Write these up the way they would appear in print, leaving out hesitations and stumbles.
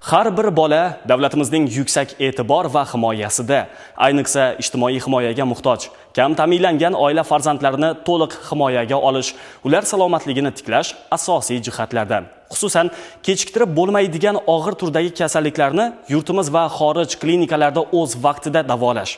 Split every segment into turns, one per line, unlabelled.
Har bir bola davlatimizning yuksak e'tibor va himoyasida, ayniqsa ijtimoiy himoyaga muhtoj. Kam ta'minlangan oila farzandlarini to'liq himoyaga olish, ular salomatligini tiklash asosiy jihatlardan. Xususan, kechiktirib bo'lmaydigan og'ir turdagi kasalliklarni yurtimiz va xorij klinikalarida o'z vaqtida davolash,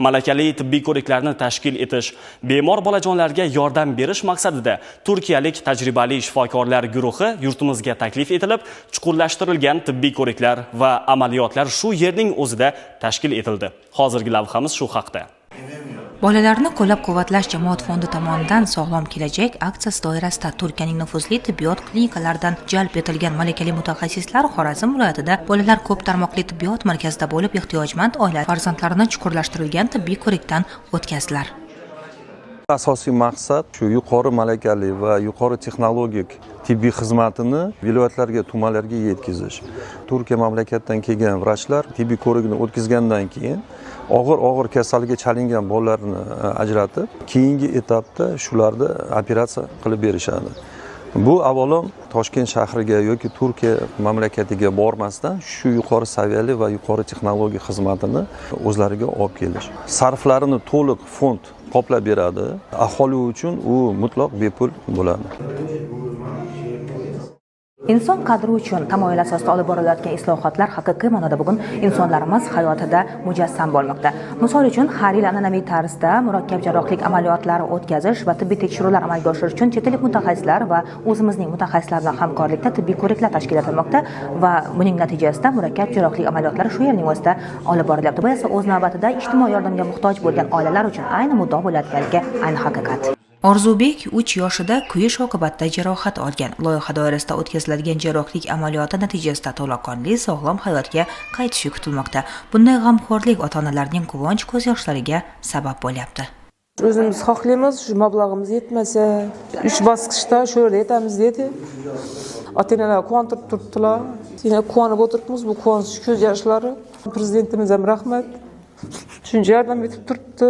malakali tibbiy ko'riklarni tashkil etish, bemor bolajonlarga yordam berish maqsadida turkiyalik tajribali shifokorlar guruhi yurtimizga taklif etilib, chuqurlashtirilgan tibbiy ko'riklar va amaliyotlar shu yerning o'zida tashkil etildi. Hozirgi lavhamiz shu haqda.
Bolalarni qo'llab-quvvatlash jamoat fondi tomonidan Sog'lom kelajak aksiyasi doirasida Turkiyaning nufuzli tibbiyot klinikalaridan jalb etilgan malakali mutaxassislar Xorazm viloyatida bolalar ko'p tarmoqli tibbiyot markazida bo'lib ehtiyojmand oila farzandlarini chuqurlashtirilgan tibbiy ko'rikdan o'tkazdilar.
Asosiy maqsad shu yuqori malakali va yuqori texnologik tibbiy xizmatini viloyatlarga, tumanlarga yetkazish. Turkiya mamlakatdan kelgan vrachlar tibbiy ko'rikni o'tkazgandan keyin og'ir kasallikka chalingan bolalarni ajratib, keyingi etapda shularni operatsiya qilib berishadi. Bu avvalo Toshkent shahriga yoki Turkiya mamlakatiga bormasdan shu yuqori saviyali va yuqori texnologik xizmatini o'zlariga olib kelish. Sarflarini to'liq fond qoplab beradi. Aholi uchun u mutlaq bepul bo'ladi.
Inson qadri uchun tamoyil asosida olib borilayotgan islohotlar haqiqiy ma'noda bugun insonlarimiz hayotida mujassam bo'lmoqda. Misol uchun, har yil an'anaviy tarzda murakkab jarrohlik amaliyotlari o'tkazish va tibbiy tekshiruvlar amalga oshirish uchun chet ellik mutaxassislar va o'zimizning mutaxassislar bilan hamkorlikda tibbiy ko'riklar tashkil etilmoqda va buning natijasida murakkab jarrohlik amaliyotlari shu yerning o'zida olib borilyapti. Bu esa o'z navbatida ijtimoiy yordamga muhtoj bo'lgan oilalar uchun ayni muddao bo'layotganligi ayni haqiqat. Orzubek 3 yoshida kuyish oqibatida jarohat olgan. Loyiha doirasida o'tkaziladigan jarrohlik amaliyoti natijasida to'laqonli sog'lom hayotga qaytishi kutilmoqda. Bunday g'amxo'rlik ota-onalarning quvonch ko'z yoshlariga sabab bo'lyapti.
O'zimiz xohlaymiz, shu mablag'imiz yetmasa, 3 bosqichda shu yerda yetamiz dedi. Ota-onalar quvontirib turibdilar. Yana quvonib o'tiribmiz, bu quvonch ko'z yoshlari. Prezidentimiz ham rahmat. Shuncha yordam etib turibdi.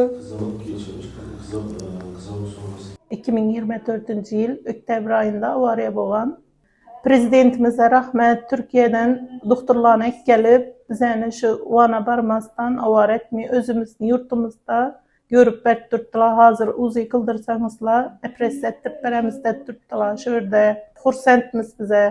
2024-yil oktyabr oyida avariya bo'lgan. Prezidentimizga rahmat, Turkiyadan doktorlarni kelib, bizani shu vana barmasdan avariya etmay o'zimizni yurtimizda ko'rib berib turibdilar. Hozir o'zi qildirsangizlar, operatsiya etib beramiz deb turibdilar. Shu yerda xursandmiz biza.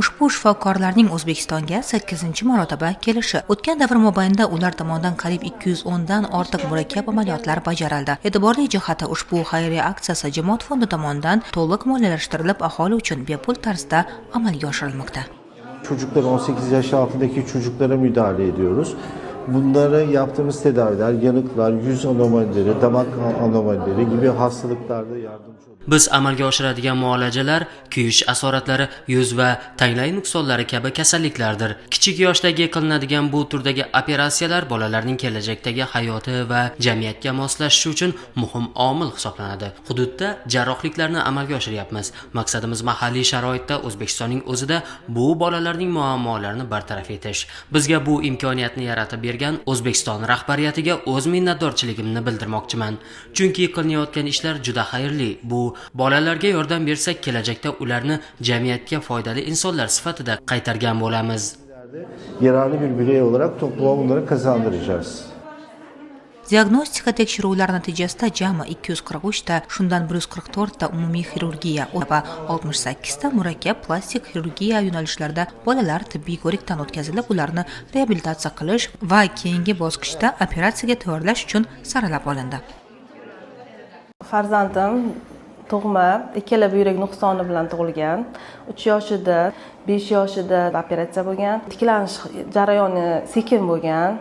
Ushbu shifokorlarning O'zbekistonga 8-marotaba kelishi. O'tgan davr mobaynida ular tomonidan qariyb 210 dan ortiq murakkab amaliyotlar bajarildi. E'tiborli jihati ushbu xayriya aksiyasi jamoat fondi tomonidan to'liq moliyalashtirilib, aholi uchun bepul tarzda amalga oshirilmoqda.
Çocuklar 18 yaş altındaki çocuklara müdahale ediyoruz. Bunlara yaptığımız tedaviler, yanıklar, yüz anomalileri, damak anomalileri gibi hastalıklarda yardımcı oluyor.
Biz amalga oshiradigan muolajalar kuyish asoratlari, yuz va tanglay nuqsonlari kabi kasalliklardir. Kichik yoshdagi qilinadigan bu turdagi operatsiyalar bolalarning kelajakdagi hayoti va jamiyatga moslashishi uchun muhim omil hisoblanadi. Hududda jarrohliklarni amalga oshiryapmiz. Maqsadimiz mahalliy sharoitda O'zbekistonning o'zida bu bolalarning muammolarini bartaraf etish. Bizga bu imkoniyatni yaratib bergan O'zbekiston rahbariyatiga o'z minnatdorchiligimni bildirmoqchiman. Chunki qilinayotgan ishlar juda xayrli. Bu bolalarga yordam bersak, kelajakda ularni jamiyatga foydali insonlar sifatida qaytargan bo'lamiz.
Yararlı bir birey olarak topluma bunları kazandıracağız.
Diagnostika tekshiruvlari natijasida jami 243 ta, shundan 144 ta umumiy xirurgiya va 68 ta murakkab plastik xirurgiya yo'nalishlarida bolalar tibbiy ko'rikdan o'tkazilib, ularni reabilitatsiya qilish va keyingi bosqichda operatsiyaga tayyorlash uchun saralab olindi.
Farzandim tug'ma, ikkala buyrak nuqsoni bilan tug'ilgan. 3 yoshida, 5 yoshida operatsiya bo'lgan. Tiklanish jarayoni sekin bo'lgan.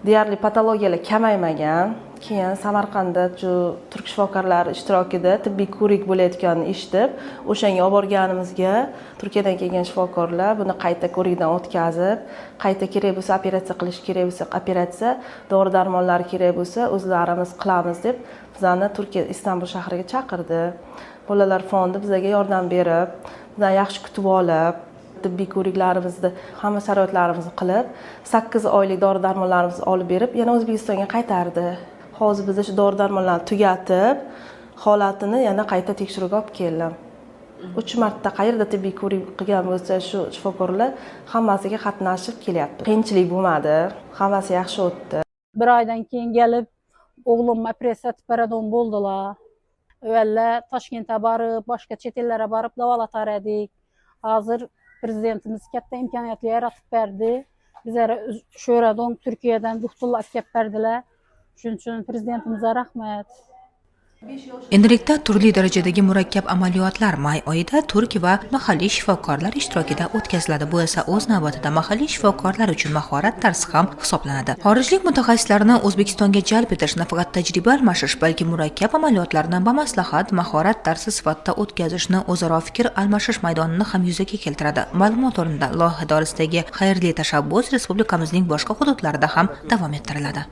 Deyarli patologiyalar kamaymagan. Keyin Samarqandda shu turk shifokorlari ishtirokida tibbiy ko'rik bo'layotganini eshitib, o'shanga olib borganimizga Turkiyadan kelgan shifokorlar buni qayta ko'rikdan o'tkazib, qayta kerak bo'lsa operatsiya qilish kerak bo'lsa operatsiya, dori-darmonlar kerak bo'lsa o'zlarimiz qilamiz deb bizani Turkiya Istanbul shahriga chaqirdi. Bolalar fondi bizga yordam berib, bizani yaxshi kutib olib, tibbiy ko'riklarimizni, hamma sharoitlarimizni qilib, 8 oylik dori-darmonlarimizni olib berib, yana O'zbekistonga qaytardi. Hozir biz shu dori-darmonlarni tugatib, holatini yana qayta tekshiruvga olib keldim. 3 marta qayerda tibbiy ko'rik qilgan bo'lsa shu shifokorlar hammasiga qatnashib kelyapti. Qiyinchilik bo'lmadi, hammasi yaxshi o'tdi.
Bir oydan keyin kelib o'g'lim operatsiya teparadan bo'ldilar. Avvalla Toshkentga borib, boshqa chet ellarga borib davolatar edik. Hozir prezidentimiz katta imkoniyatlar yaratib berdi. Bizlar shu yerdan Turkiyadan doktorlar kelib berdilar. Shuning uchun prezidentimizga rahmat.
Endilikda turli darajadagi murakkab amaliyotlar may oyida turk va mahalliy shifokorlar ishtirokida o'tkaziladi. Bu esa o'z navbatida mahalliy shifokorlar uchun mahorat darsi ham hisoblanadi. Xorijlik mutaxassislarni O'zbekistonga jalb etish nafaqat tajriba almashish, balki murakkab amaliyotlarni bamaslahat mahorat darsi sifatida o'tkazishni, o'zaro fikr almashish maydonini ham yuzaga keltiradi. Ma'lumot o'rnida loyiha doirasidagi xayrli tashabbus respublikamizning boshqa hududlarida ham davom ettiriladi.